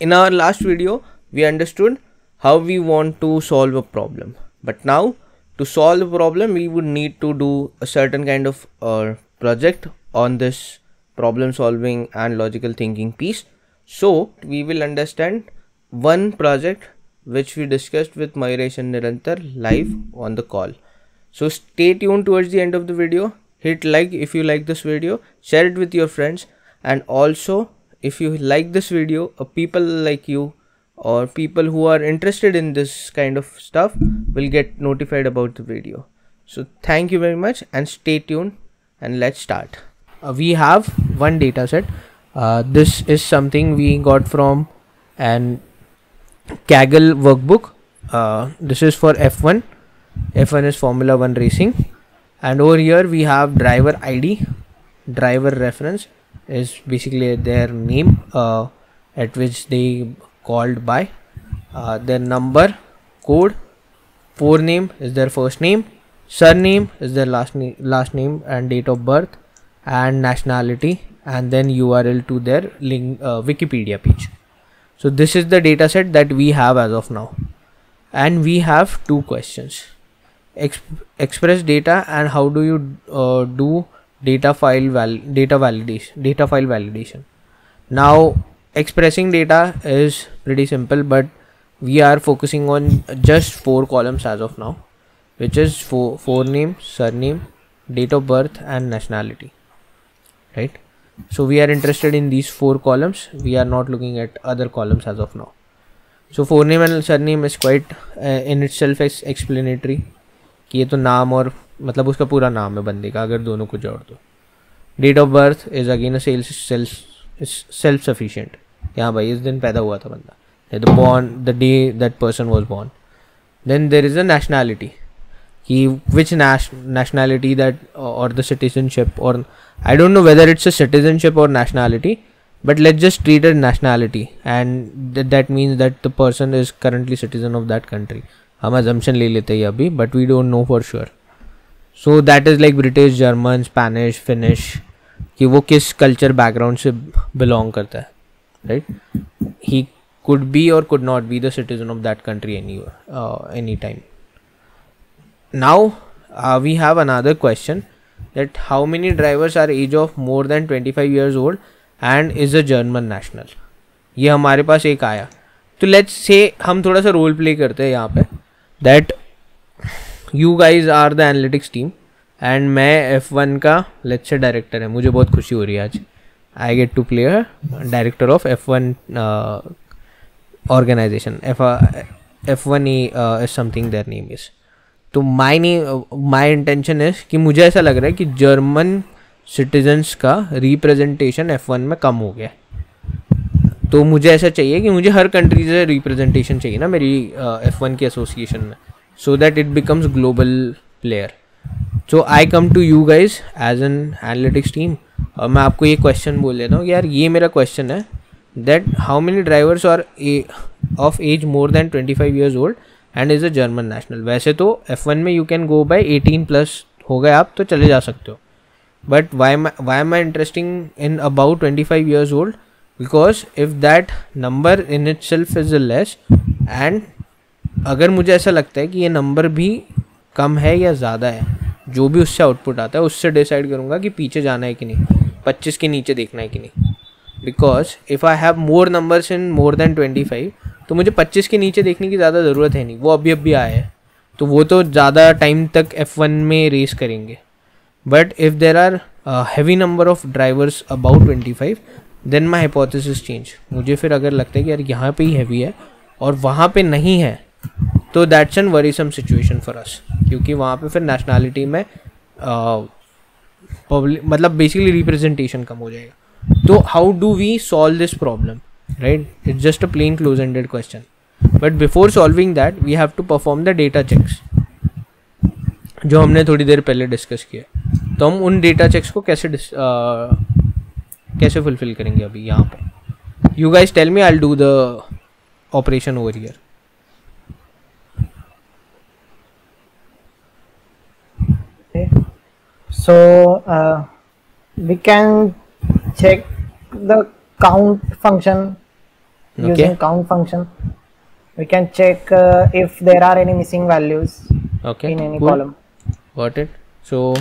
In our last video, we understood how we want to solve a problem. But now, to solve the problem, we would need to do a certain kind of project on this problem solving and logical thinking piece. So, we will understand one project which we discussed with Mayuresh and Nirantar live on the call. So, stay tuned towards the end of the video. Hit like if you like this video, share it with your friends, and also if you like this video, people like you or people who are interested in this kind of stuff will get notified about the video. So thank you very much and stay tuned, and let's start. We have one data set. This is something we got from an Kaggle workbook. This is for F1. F1 is Formula 1 racing, and over here we have driver ID. Driver reference is basically their name at which they called by, their number, code, forename is their first name, surname is their last name and date of birth, and nationality, and then URL to their link, Wikipedia page. So this is the data set that we have as of now, and we have two questions: express data and how do you do data file validation. Now expressing data is pretty simple, but we are focusing on just 4 columns as of now, which is forename, surname, date of birth and nationality, right? So we are interested in these 4 columns. We are not looking at other columns as of now. So forename and surname is quite in itself is explanatory कि ये तो नाम और मतलब उसका पूरा नाम है बंदे का, अगर दोनों को जोड़ दो. Date of birth is again self sufficient. यहाँ भाई इस दिन पैदा हुआ था बंदा, the day that person was born. Then there is a nationality कि which nationality that or the citizenship, और I don't know whether it's a citizenship or nationality, but let's just treat it nationality, and that means that the person is currently citizen of that country. हम assumption ले लेते हैं अभी, but we don't know for sure. So that is like British, German, Spanish, Finnish, कि वो किस culture background से belong करता है, right? He could be or could not be the citizen of that country anywhere, anytime. Now we have another question, that how many drivers are age of more than 25 years old and is a German national. ये हमारे पास एक आया. तो let's say हम थोड़ा सा role play करते हैं यहाँ पे, that you guys are the analytics team and मैं F1 का लेट्स से डायरेक्टर है. मुझे बहुत खुशी हो रही है आज. I get to play a director of F1 organisation. F1 is something their name is. तो माई इंटेंशन इज कि मुझे ऐसा लग रहा है कि जर्मन सिटीजन्स का रिप्रेजेंटेशन F1 में कम हो गया. तो मुझे ऐसा चाहिए कि मुझे हर कंट्री से रिप्रेजेंटेशन चाहिए ना मेरी F1 की एसोसिएशन में, so that it becomes global player. So I come to you guys as an analytics team, और मैं आपको ये क्वेश्चन बोल देता हूँ कि यार ये मेरा क्वेश्चन है, that how many drivers are of age more than 25 years old and is a German national. वैसे तो F1 में यू कैन गो बाय 18+ हो गए आप तो चले जा सकते हो, but why am I interesting in about 25 years old? Because if that number in itself is less, and अगर मुझे ऐसा लगता है कि ये नंबर भी कम है या ज़्यादा है, जो भी उससे आउटपुट आता है उससे डिसाइड करूँगा कि पीछे जाना है कि नहीं, 25 के नीचे देखना है कि नहीं. Because if I have more numbers in more than 25, तो मुझे 25 के नीचे देखने की ज़्यादा ज़रूरत है नहीं. वो अभी आया है तो वो तो ज़्यादा टाइम तक F1 में रेस करेंगे. But if there are a heavy number of drivers above 25, then my hypothesis change. मुझे फिर अगर लगता है कि यार यहाँ पे ही heavy है और वहाँ पे नहीं है, तो that's an worrisome situation for us, क्योंकि वहाँ पे फिर nationality में मतलब basically representation कम हो जाएगा. तो how do we solve this problem, right? It's just a plain close-ended question. But before solving that, we have to perform the data checks, जो हमने थोड़ी देर पहले डिस्कस किया. तो हम उन डेटा चेक्स को कैसे फुलफिल करेंगे अभी यहाँ पे. You guys tell me, I will do the operation over here. So we can check the count function using count function. We can check if there are any missing values in any column. Got it. So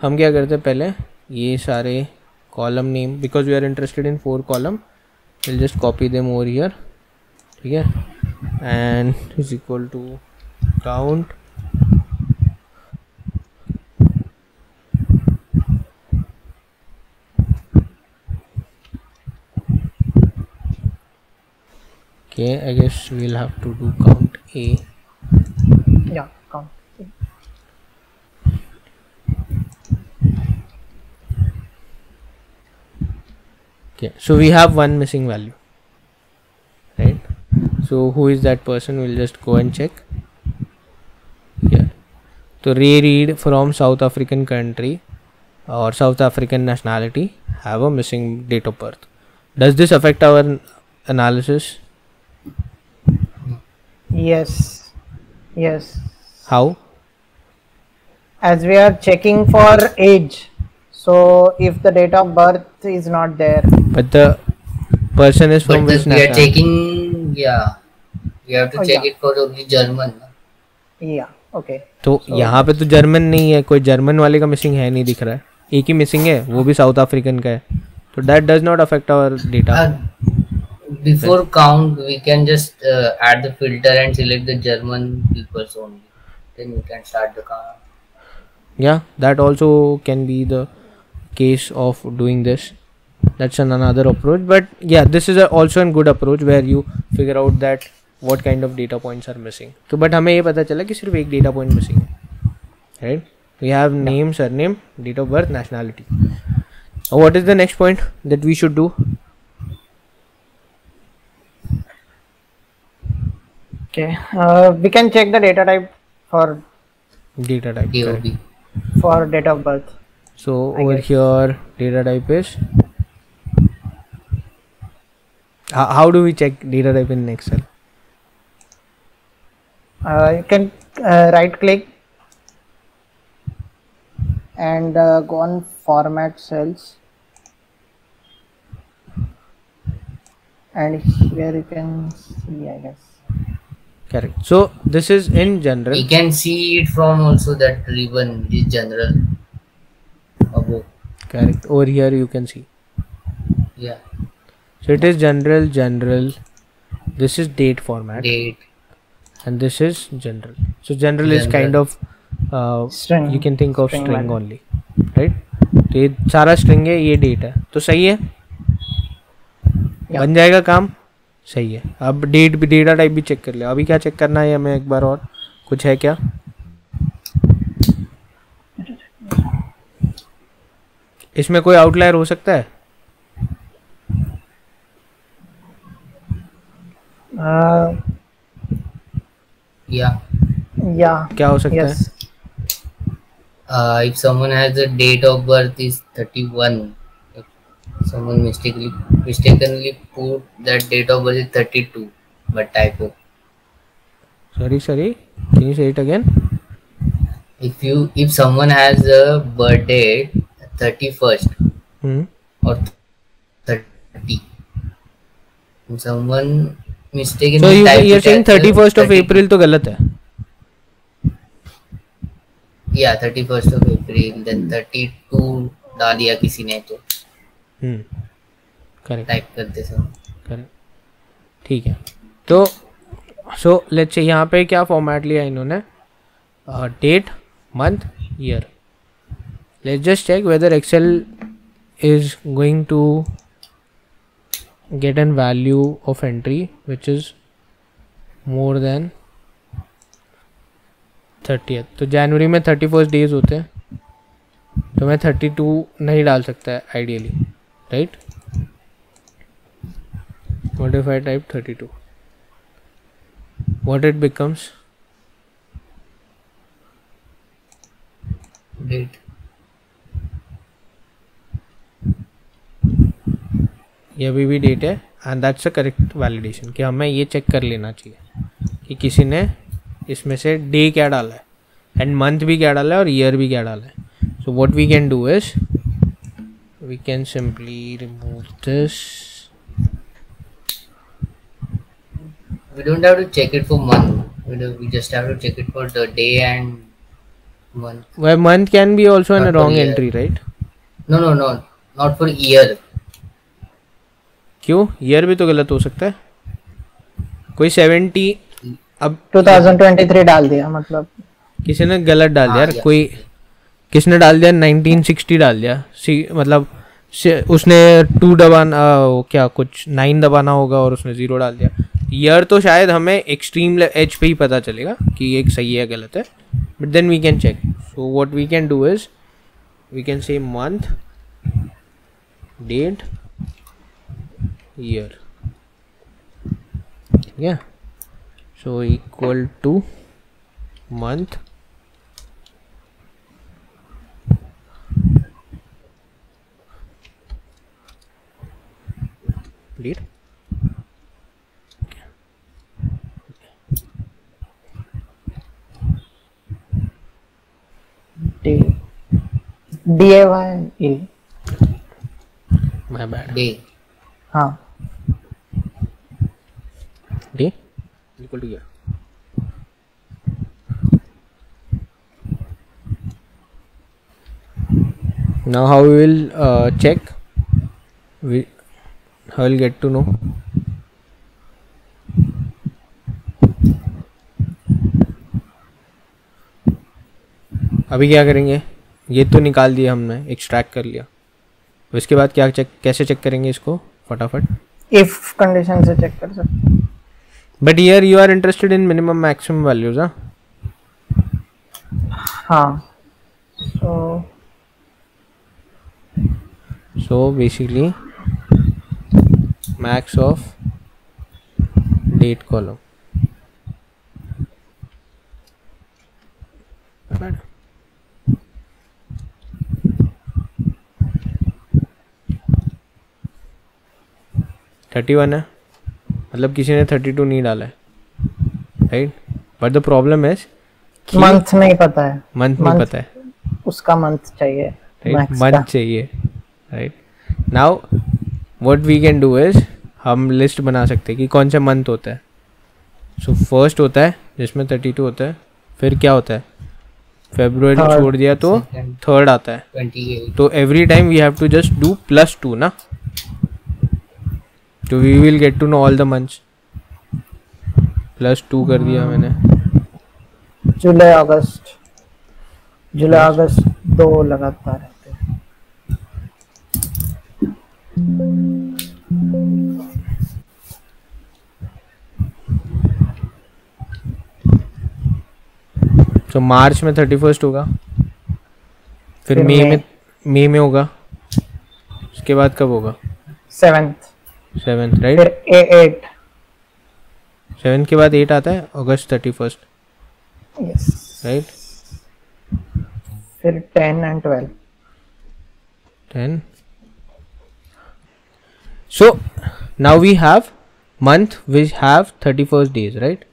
हम क्या करते हैं, पहले ये सारे column name, because we are interested in 4 column, we'll just copy them over here. ठीक है, and is equal to count okay. I guess we'll have to do count A. Yeah, count. Okay, so we have one missing value, right? So who is that person? We'll just go and check here. So Ray Reid from South African country or South African nationality have a missing date of birth. Does this affect our analysis? Yes. How? As we are checking for age, so if the date of birth is not there, but the person is from which we are nationality? checking, we have to check it for only German. Okay. तो यहाँ पे तो German नहीं है, कोई German वाले का missing है नहीं दिख रहा है, एक ही मिसिंग है, वो भी साउथ अफ्रीकन का है. तो that does not affect our data. Before count, we can just add the filter and select the German peoples only. Then we can start the count. Yeah, that also can be the case of doing this. That's another approach. But yeah, this is also a good approach where you figure out that what kind of data points are missing. तो but हमें ये पता चला कि सिर्फ एक data point missing है, right? We have name, surname, date of birth, nationality. What is the next point that we should do? Okay, we can check the data type for Data type. DOB. For date of birth. So over here data type is, how do we check data type in Excel? You can right click and go on format cells, and here you can see, I guess. Correct. So this is in general. We can see it from also that ribbon is general above. Correct. Over here you can see. Yeah. So it is general. This is date format. Date. And this is general. So general is kind of String. you can think of String string value. only, right? तो ये सारा string है, ये date है, तो सही है, बन जाएगा काम, सही है. अब डेट भी, डेटा टाइप भी चेक कर ले. अभी क्या चेक करना है हमें एक बार और, कुछ है क्या? इसमें कोई आउटलायर हो सकता है? Yeah. क्या हो सकता है? If someone has the date of birth is 31, if someone mistakenly put that date of birth is 32, but typo. Sorry, can you say it again? If someone has a birth date 31st or 30, and someone mistakenly So typed you're it saying as 31st of 32. April तो गलत है? Yeah, 31st of April, then 32 डाल दिया किसी ने तो correct, type करते समय. करेक्ट, ठीक है. तो सो लेट्स से यहाँ पे क्या फॉर्मेट लिया इन्होंने, date, month, year. Let's just check whether Excel is going to get an value of entry which is more than 30th. तो जनवरी में 31st डेज होते हैं, तो मैं 32 नहीं डाल सकता है ideally, right? What if I type 32? What it becomes? Date. ये अभी भी डेट है, and that's a correct validation कि हमें ये चेक कर लेना चाहिए कि किसी ने इसमें से डे क्या डाला है एंड मंथ भी क्या डाला है और ईयर भी क्या डाला है. So what we can do is we can simply remove this we don't have to check it for month. We just have to check it for the day and month. Where month can be also in Not a for wrong year. entry, right? No, not for year. क्यों? Year भी तो गलत हो सकता है. कोई 70 अब 2023 डाल दिया मतलब. किसी ने गलत डाल दिया हाँ, यार. या- कोई किसने डाल दिया 1960 डाल दिया. मतलब उसने 2 दबाना वो क्या कुछ 9 दबाना होगा और उसने 0 डाल दिया. ईयर तो शायद हमें एक्सट्रीम एज पे ही पता चलेगा कि एक सही है गलत है. But then we can check. So what we can do is we can say month date year. Yeah, so equal to month date. DAY. My bad. Day. हाँ. Day equal to year. Now how we will check? How will get to know? अभी क्या करेंगे? ये तो निकाल दिया हमने, extract कर लिया. उसके बाद क्या चेक, कैसे चेक करेंगे इसको फटाफट? इफ कंडीशन से चेक कर सकते हैं. But here you are interested in minimum maximum values. हाँ. So basically max of date column. Bad. Thirty one है, मतलब किसी ने 32 नहीं डाला है, right. But the problem is month नहीं पता है. मंथ नहीं पता है, उसका मंथ चाहिए, राइट. मंथ चाहिए, right. Now what we can do is हम लिस्ट बना सकते हैं कि कौन सा मंथ होता है. सो फर्स्ट होता है जिसमें 32 होता है. फिर क्या होता है? फेब्रुअरी छोड़ दिया तो थर्ड आता है. 28. तो every time we have to just do +2 ना. तो we will get to know all the months. +2 कर दिया मैंने. जुलाई अगस्त 2 लगातार रहते हैं. तो मार्च में 31 होगा. फिर मई में होगा. उसके बाद कब होगा? 7th. 7th, right. फिर 8. 7 के बाद 8 आता है, अगस्त 31, यस. राइट. फिर 10 and 12. 10. So now we have month which have 31st days, right?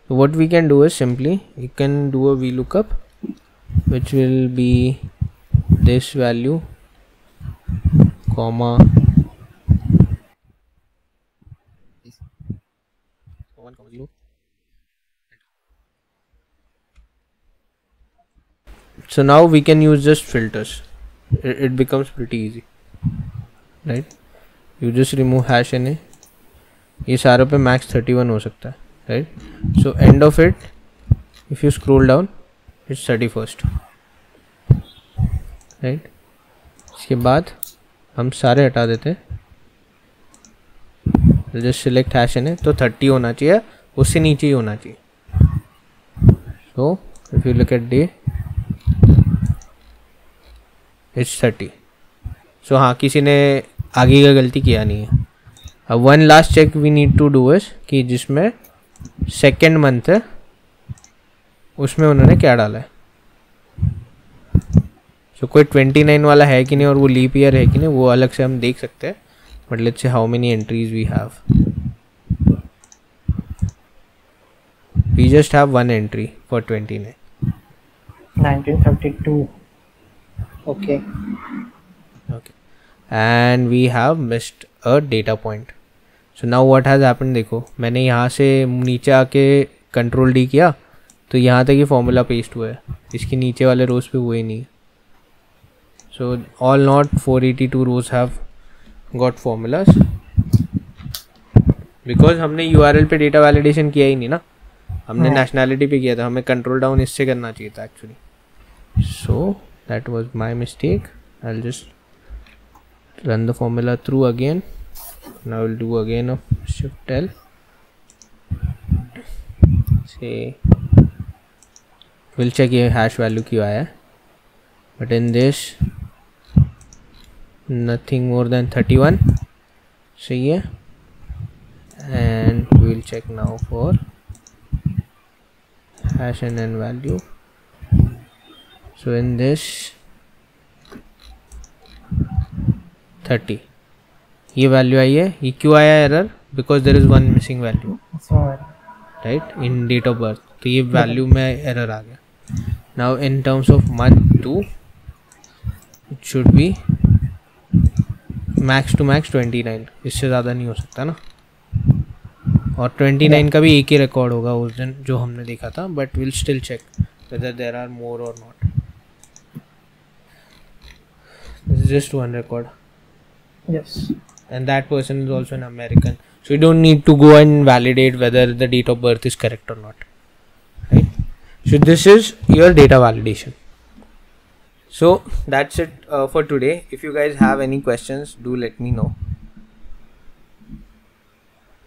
So what we can do is simply you can do a VLOOKUP which will be this value comma so now we can use just filters. It becomes pretty easy, right? You just remove #NA. ये सारों पे max 31 हो सकता है, right? So end of it, if you scroll down, it's 31st, right? इसके बाद हम सारे हटा देते हैं. just select #NA. तो 30 होना चाहिए, उससे नीचे ही होना चाहिए. So if you look at day, it's 30. So हाँ, किसी ने आगे का गलती किया नहीं है. अब one last check we need to do is कि जिसमें सेकेंड मंथ है उसमें उन्होंने क्या डाला है. सो कोई 29 वाला है कि नहीं और वो लीप ईयर है कि नहीं वो अलग से हम देख सकते हैं. But let's say how many entries we have. We just have one entry for 29. 1932. Okay. Okay, and we have missed a data point. So now what has happened, देखो मैंने यहाँ से नीचे आके कंट्रोल डी किया तो यहाँ तक ये फॉर्मूला पेस्ट हुआ है, इसके नीचे वाले रोज पे हुए ही नहीं है. So all not 482 rows have got formulas because हमने URL पे डेटा वैलिडेशन किया ही नहीं ना, हमने नेशनैलिटी पे किया था, हमें कंट्रोल डाउन इससे करना चाहिए था actually. So that was my mistake. I will just run the formula through again. Now we'll do again a shift L, say we'll check ये hash value क्यों आया है, but in this nothing more than 31 सही है. And we'll check now for hash and n value. So in this 30 ये value आई है. ये क्यों आया error, because there is one missing value right in date of birth, तो ये value में एरर आ गया. Now in terms of month 2 it should be max to max 29, इससे ज़्यादा नहीं हो सकता ना. और 29 का भी एक ही रिकॉर्ड होगा उस दिन जो हमने देखा था, but will still check whether there are more or not. This is just one record. Yes. And that person is also an American, so you don't need to go and validate whether the date of birth is correct or not, right? So this is your data validation. So that's it for today. If you guys have any questions, do let me know.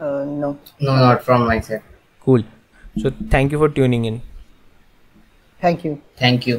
No. No, not from my side. Cool. So thank you for tuning in. Thank you. Thank you.